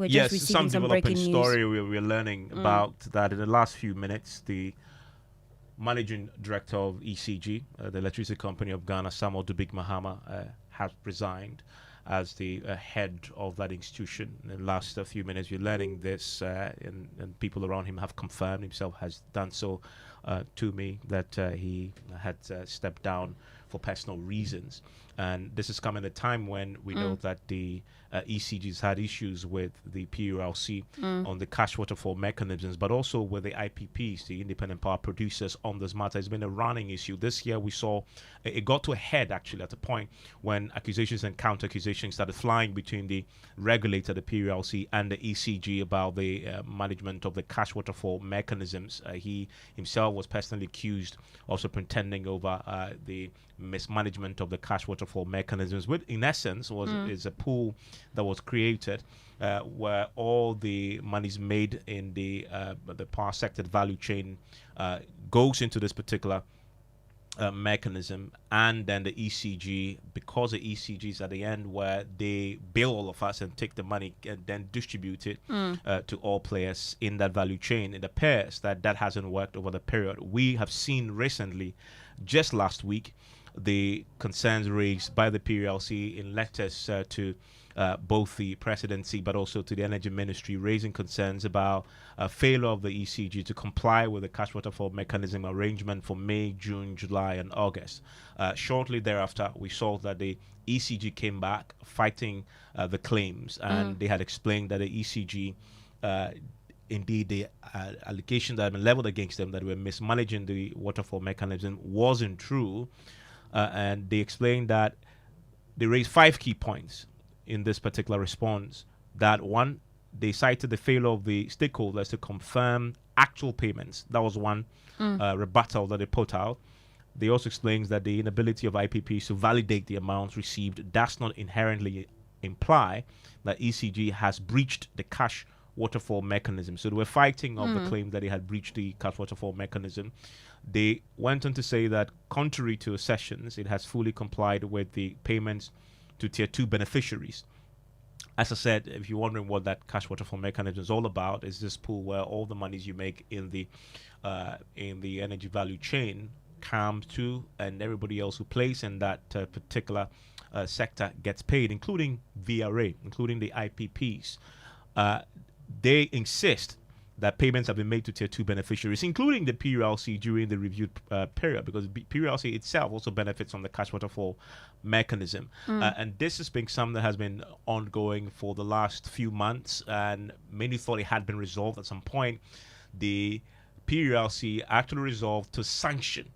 We're just Yes, receiving some some developing breaking news. story we're learning about that in the last few minutes. The managing director of ECG, the electricity company of Ghana, Samuel Dubik Mahama, has resigned as the head of that institution. In the last few minutes, we're learning this, and people around him have confirmed, himself has done so to me, that he had stepped down for personal reasons. And this is coming at a time when we know that the ECG's had issues with the PURC on the cash waterfall mechanisms, but also with the IPPs, the independent power producers, on this matter. It's been a running issue. This year we saw it got to a head, actually, at a point when accusations and counter accusations started flying between the regulator, the PURC, and the ECG about the management of the cash waterfall mechanisms. He himself was personally accused of superintending over the mismanagement of the cash waterfall mechanisms, which in essence is a pool that was created where all the monies made in the power sector value chain goes into this particular mechanism, and then the ECG, because the ECG is at the end where they bill all of us and take the money and then distribute it to all players in that value chain. It appears that that hasn't worked over the period. We have seen recently, just last week, the concerns raised by the PULC in letters to both the presidency but also to the energy ministry, raising concerns about failure of the ECG to comply with the cash waterfall mechanism arrangement for May, June, July, and August. Shortly thereafter, we saw that the ECG came back fighting the claims, and they had explained that the ECG indeed the allegations that had been leveled against them that were mismanaging the waterfall mechanism wasn't true, and they explained that they raised 5 key points in this particular response. That one, they cited the failure of the stakeholders to confirm actual payments. That was one rebuttal that they put out. They also explains that the inability of IPPs to validate the amounts received does not inherently imply that ECG has breached the cash waterfall mechanism. So they were fighting of the claim that they had breached the cash waterfall mechanism. They went on to say that contrary to assertions, it has fully complied with the payments to tier 2 beneficiaries. As I said, if you're wondering what that cash waterfall mechanism is all about, is this pool where all the monies you make in the energy value chain comes to, and everybody else who plays in that particular sector gets paid, including VRA, including the IPPs. They insist that payments have been made to tier 2 beneficiaries, including the PULC during the reviewed period, because PULC itself also benefits from the cash waterfall mechanism. And this has been something that has been ongoing for the last few months, and many thought it had been resolved at some point. The PULC actually resolved to sanction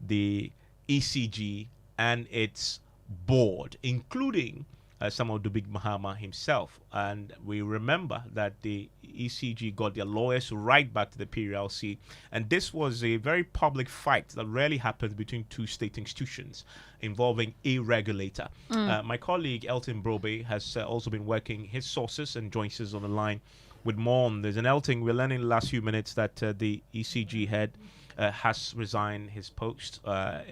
the ECG and its board, including Samuel Dubik Mahama himself. And we remember that the ECG got their lawyers right back to the PULC, and this was a very public fight that rarely happens between two state institutions involving a regulator. My colleague Elton Brobe has also been working his sources and joins us on the line with more on this. And Elton, we're learning in the last few minutes that the ECG head has resigned his post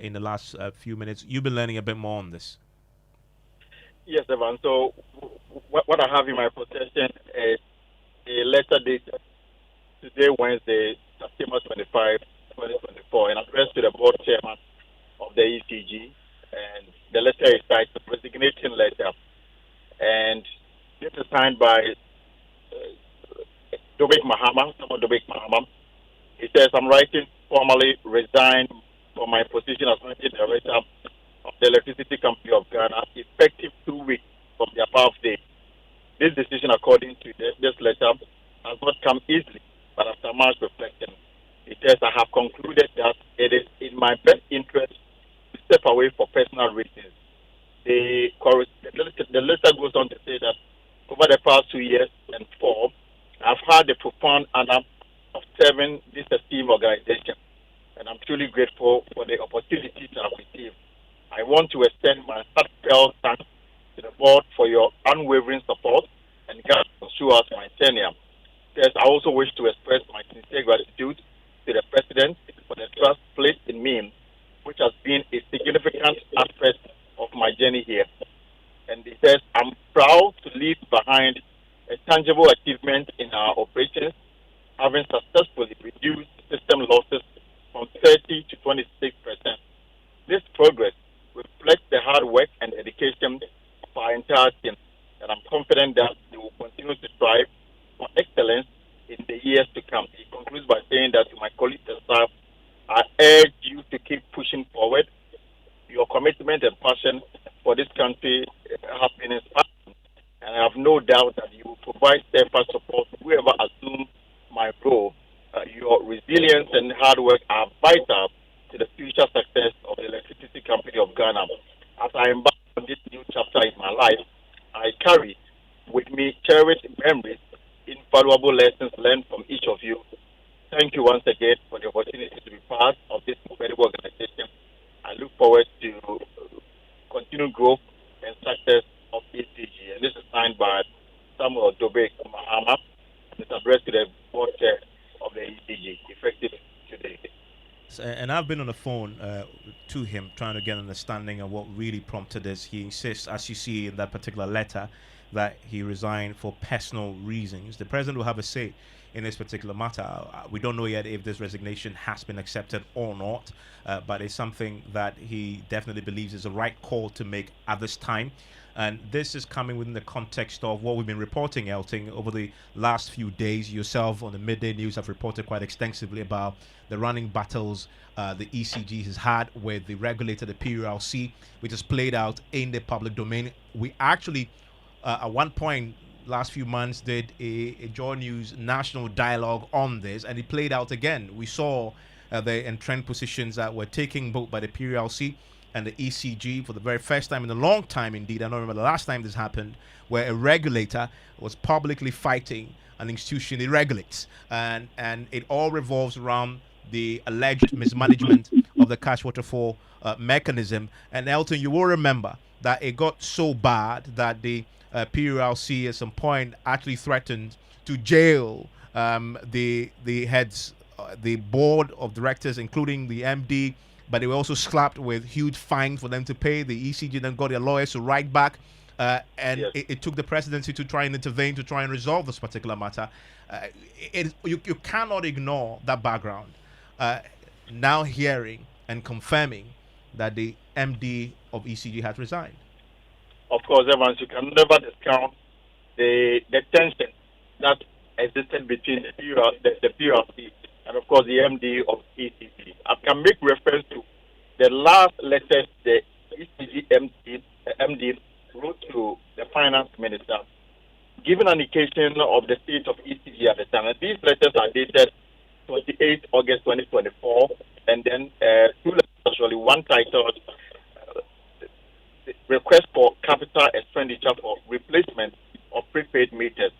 in the last few minutes. You've been learning a bit more on this. Yes, Evan. So what I have in my possession is a letter dated today, Wednesday, September 25, 2024, and addressed to the board chairman of the ECG. And the letter is titled Resignation Letter. And this is signed by Dubik Mahama, someone Dubik Mahama. He says, I'm writing formally resign from my position as managing director of the Electricity Company of Ghana, effective 2 weeks from the above date. This decision, according to this letter, has not come easily, but after much reflection, it says, I have concluded that it is in my best interest to step away for personal reasons. The letter goes on to say that over the past 2 years and 4, I've had the profound honor of serving this esteemed organization, and I'm truly grateful for the opportunity to have received. I want to extend my heartfelt thanks to the board for your unwavering support and guidance throughout my tenure. Yes, I also wish to express my sincere gratitude to the President for the trust placed in me, which has been a significant aspect of my journey here. And he says, I'm proud to leave behind a tangible achievement in our operations, having successfully reduced system losses from 30 to 26%. This progress reflects the hard work and dedication of our entire team, and I'm confident that we will continue to strive for excellence in the years to come. He concludes by saying that to my colleagues and staff, I urge you to keep pushing forward. Your commitment and passion for this country have been inspiring, and I have no doubt that you will provide steadfast support to whoever assumes my role. Your resilience and hard work are vital to the future success of the Electricity Company of Ghana. As I embark on this new chapter in my life, I carry with me cherished memories, invaluable lessons learned from each of you. Thank you once again for the opportunity to be part of this incredible organization. I look forward to continued growth and success of ECG. And this is signed by Samuel Dubik Mahama, and it's addressed to the board chair of the ECG, effective today. And I've been on the phone to him trying to get an understanding of what really prompted this. He insists, as you see in that particular letter, that he resigned for personal reasons. The president will have a say in this particular matter. We don't know yet if this resignation has been accepted or not, but it's something that he definitely believes is the right call to make at this time. And this is coming within the context of what we've been reporting, Elting, over the last few days. Yourself on the Midday News have reported quite extensively about the running battles the ECG has had with the regulator, the PURC, which has played out in the public domain. We actually, at one point, last few months, did a Joy News national dialogue on this, and it played out again. We saw the entrenched positions that were taken both by the PURC and the ECG for the very first time in a long time indeed. I don't remember the last time this happened, where a regulator was publicly fighting an institution it regulates. And it all revolves around the alleged mismanagement of the Cash Waterfall Mechanism. And Elton, you will remember that it got so bad that the PURC at some point actually threatened to jail the heads, the board of directors, including the MD, but they were also slapped with huge fines for them to pay. The ECG then got their lawyers to write back, and yes, it took the presidency to try and intervene to try and resolve this particular matter. You cannot ignore that background. Now hearing and confirming that the MD of ECG has resigned. Of course, Evans, you can never discount the tension that existed between the PURC and, of course, the MD of ECG. I can make reference to the last letter the ECG MD wrote to the finance minister, giving an indication of the state of ECG at the time. And these letters are dated 28 August 2024, and then two letters, actually, one titled Request for Capital Expenditure for Replacement of Prepaid Meters.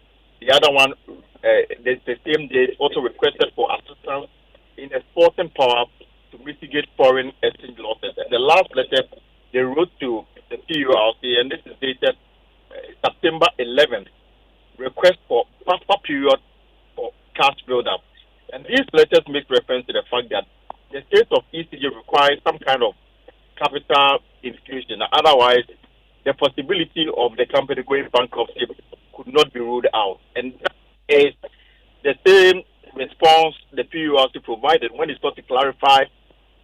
The other one, the same day, also requested for assistance in exporting power to mitigate foreign exchange losses. And the last letter they wrote to the PURC, and this is dated September 11th, request for faster period for cash build-up. And these letters make reference to the fact that the state of ECG requires some kind of capital infusion. Otherwise, the possibility of the company going bankruptcy could not be ruled out. And that is the same response the PURC provided when it sought to clarify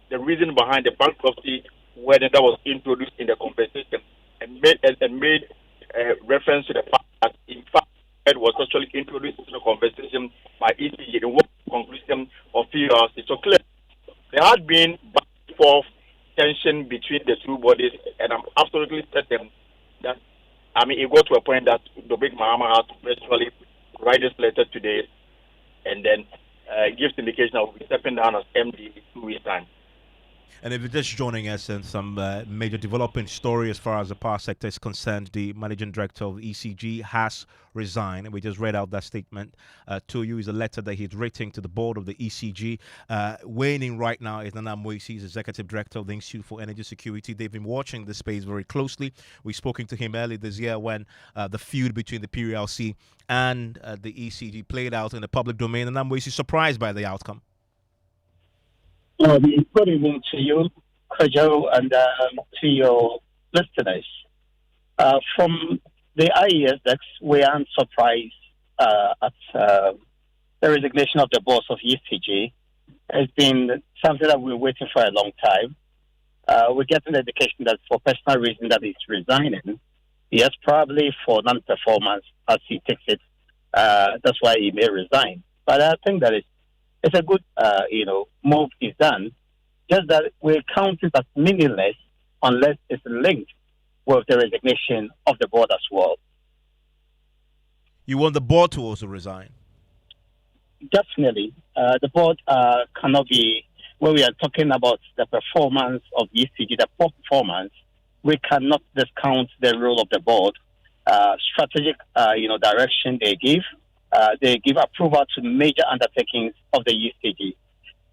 the reason behind the bankruptcy, whether that was introduced in the conversation, and made reference to the fact that, in fact, it was actually introduced in the conversation by ECG in one conclusion of PURC. So clearly, there had been back and forth tension between the two bodies, and I'm absolutely certain that, it got to a point that Dubik Mahama has to virtually write this letter today and then gives indication that we'll be stepping down as MD in 2 weeks' time. And if you're just joining us in some major developing story as far as the power sector is concerned, the managing director of ECG has resigned. We just read out that statement to you. Is a letter that he's written to the board of the ECG. Weighing in right now is Nana Moisi, executive director of the Institute for Energy Security. They've been watching the space very closely. We've spoken to him earlier this year when the feud between the PURC and the ECG played out in the public domain. And Nana Moisi surprised by the outcome. Good evening to you, Kajo, and to your listeners. From the IESX, we aren't surprised at the resignation of the boss of ECG has been something that we're waiting for a long time. We're getting the indication that for personal reason that he's resigning. Yes, probably for non-performance, as he takes it. That's why he may resign. But I think that it's a good, move he's done. Just that we're counting as meaningless unless it's linked with the resignation of the board as well. You want the board to also resign? Definitely. The board cannot be, when we are talking about the performance of ECG, the poor performance, we cannot discount the role of the board. Strategic, direction they give approval to major undertakings of the ECG.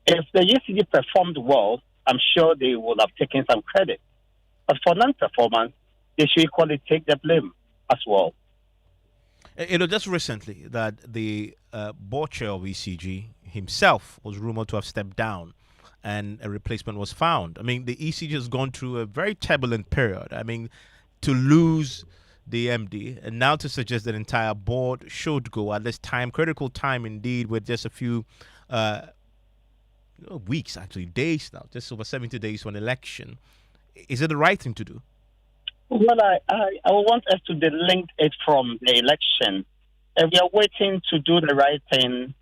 If the ECG performed well, I'm sure they will have taken some credit. But for non-performance, they should equally take the blame as well. Just recently that the board chair of ECG himself was rumored to have stepped down and a replacement was found. I mean, the ECG has gone through a very turbulent period. I mean, to lose the MD and now to suggest that the entire board should go at this time, critical time indeed, with just a few weeks, actually days now, just over 70 days for an election. Is it the right thing to do? Well, I want us to delink it from the election. We are waiting to do the right thing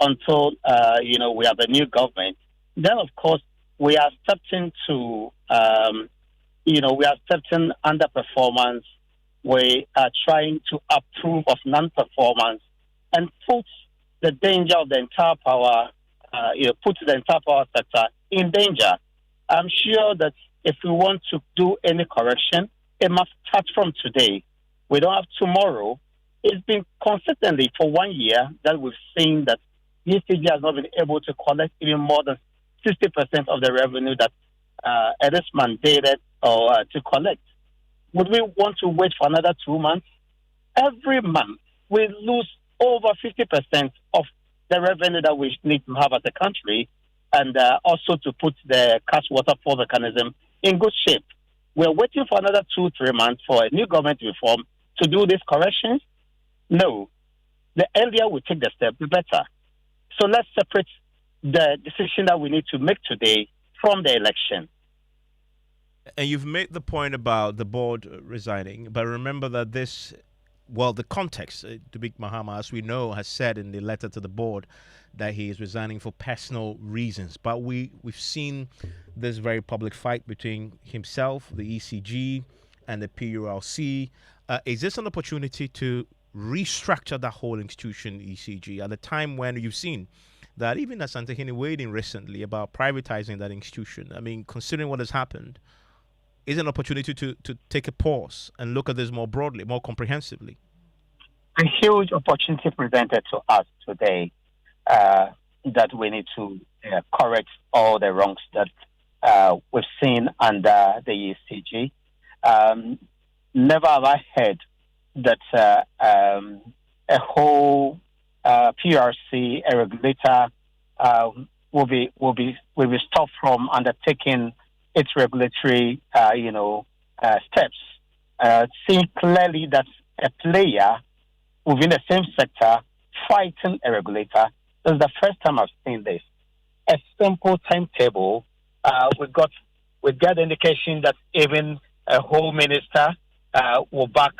until we have a new government. Then, of course, we are accepting underperformance. We are trying to approve of non-performance and put the danger of the entire power, put the entire power sector in danger. I'm sure that if we want to do any correction, it must start from today. We don't have tomorrow. It's been consistently for 1 year that we've seen that ECG has not been able to collect even more than 60% of the revenue that it is mandated to collect. Would we want to wait for another 2 months? Every month, we lose over 50% of the revenue that we need to have as a country, and also to put the Cash Waterfall Mechanism in good shape. We're waiting for another 2-3 months for a new government to be formed to do these corrections. No. The earlier we take the step, the better. So let's separate the decision that we need to make today from the election. And you've made the point about the board resigning, but remember that the context, Dubik Mahama, as we know, has said in the letter to the board that he is resigning for personal reasons. But we've seen this very public fight between himself, the ECG, and the PURC. Is this an opportunity to restructure that whole institution, ECG, at a time when you've seen that even Asante Hene weighed in recently about privatizing that institution? I mean, considering what has happened, is an opportunity to take a pause and look at this more broadly, more comprehensively? A huge opportunity presented to us today that we need to correct all the wrongs that we've seen under the ECG. Never have I heard that a whole PRC, a regulator, will be stopped from undertaking its regulatory, steps. Seeing clearly that a player within the same sector fighting a regulator. This is the first time I've seen this. A simple timetable. We got the indication that even a whole minister will back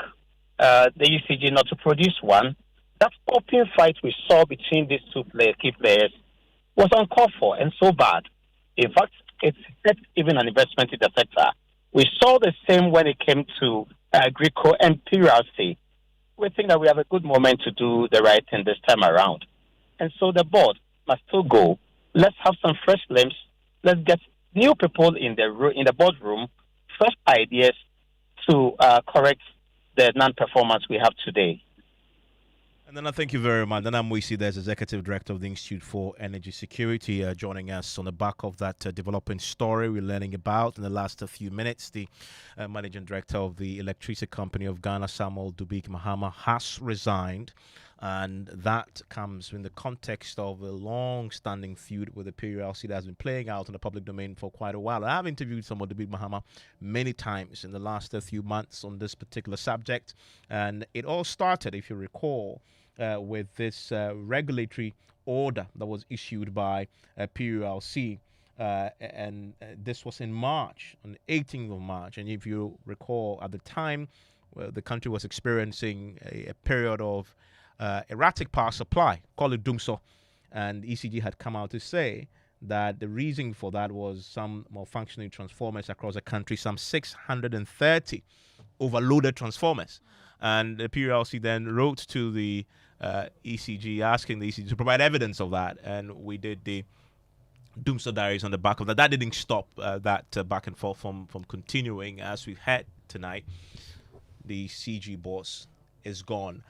the ECG not to produce one. That open fight we saw between these two key players was uncalled for and so bad. In fact, it set even an investment in the sector. We saw the same when it came to Greco and PURC. We think that we have a good moment to do the right thing this time around. And so the board must still go. Let's have some fresh limbs. Let's get new people in the boardroom, fresh ideas to correct the non-performance we have today. And then I thank you very much. Then I'm Mwisi, there's Executive Director of the Institute for Energy Security, joining us on the back of that developing story we're learning about in the last few minutes. The Managing Director of the Electricity Company of Ghana, Samuel Dubik Mahama, has resigned And that comes in the context of a long-standing feud with the PURC that has been playing out in the public domain for quite a while. I've interviewed some of Dubik Mahama many times in the last few months on this particular subject. And it all started, if you recall, with this regulatory order that was issued by PURC. And this was in March, on the 18th of March. And if you recall, at the time, the country was experiencing a period of erratic power supply, call it Dumso, and ECG had come out to say that the reason for that was some malfunctioning transformers across the country, some 630 overloaded transformers. And the PURC then wrote to the ECG asking the ECG to provide evidence of that, and we did the Dumso diaries on the back of that. That didn't stop that back and forth from continuing. As we had tonight, the CG boss is gone.